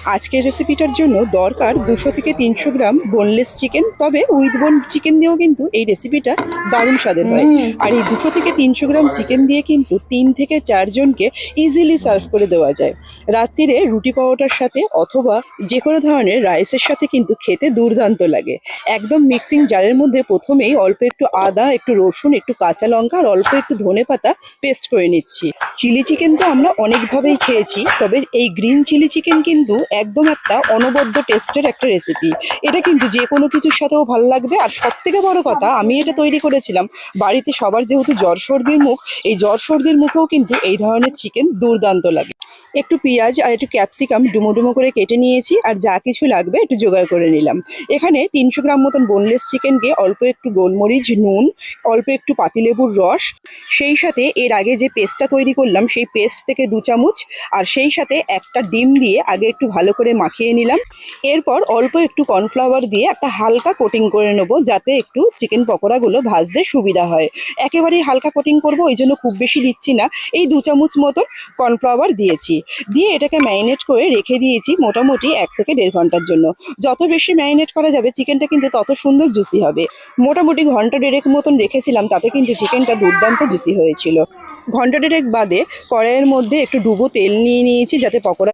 আজকের রেসিপিটার জন্য দরকার 200 থেকে 300 গ্রাম বোনলেস চিকেন। তবে উইথ বোন চিকেন দিয়েও কিন্তু এই রেসিপিটা দারুণ স্বাদের হয়। আর এই 200 থেকে 300 গ্রাম চিকেন দিয়ে কিন্তু 3 থেকে 4 জনকে ইজিলি সার্ভ করে দেওয়া যায়। রাত্রিরে রুটি পরোটার সাথে অথবা যে কোনো ধরনের রাইসের সাথে কিন্তু খেতে দুর্দান্ত লাগে। একদম মিক্সিং জারের মধ্যে প্রথমেই অল্প একটু আদা, একটু রসুন, একটু কাঁচা লঙ্কা আর অল্প একটু ধনেপাতা পেস্ট করে নিচ্ছি। চিলি চিকেন তো আমরা অনেকভাবেই খেয়েছি, তবে এই গ্রিন চিলি চিকেন কিন্তু একদম একটা অনবদ্য টেস্টের একটা রেসিপি। এটা কিন্তু যে কোনো কিছুর সাথেও ভালো লাগবে। আর সব থেকে বড় কথা, আমি এটা তৈরি করেছিলাম বাড়িতে সবার যেহেতু জ্বর সর্দির মুখ, এই জ্বর সর্দির মুখেও কিন্তু এই ধরনের চিকেন দুর্দান্ত লাগে। একটু পেঁয়াজ আর একটু ক্যাপসিকাম ডুমো ডুমো করে কেটে নিয়েছি, আর যা কিছু লাগবে একটু জোগাড় করে নিলাম। এখানে 300 গ্রাম মতন বোনলেস চিকেনকে অল্প একটু গোলমরিচ, নুন, অল্প একটু পাতিলেবুর রস, সেই সাথে এর আগে যে পেস্টটা তৈরি করলাম সেই পেস্ট থেকে 2 চামচ, আর সেই সাথে একটা ডিম দিয়ে আগে একটু ভালো করে মাখিয়ে নিলাম। এরপর অল্প একটু কর্নফ্লাওয়ার দিয়ে একটা হালকা কোটিং করে নেবো, যাতে একটু চিকেন পকোড়াগুলো ভাজতে সুবিধা হয়। একেবারেই হালকা কোটিং করব, ওই জন্য খুব বেশি দিচ্ছি না, এই 2 চামচ মতন কর্নফ্লাওয়ার দিয়েছি। দিয়ে এটাকে ম্যারিনেট করে রেখে দিয়েছি মোটামুটি 1 থেকে 1.5 ঘন্টার জন্য। যত বেশি ম্যারিনেট করা যাবে চিকেনটা কিন্তু তত সুন্দর জুসি হবে। মোটামুটি ঘন্টা দেড়েক মতন রেখেছিলাম, তাতে কিন্তু চিকেনটা দুর্দান্ত জুসি হয়েছিল। ঘন্টা দেড়েক বাদে কড়াইয়ের মধ্যে একটু ডুবো তেল নিয়ে নিয়েছি, যাতে পকোড়া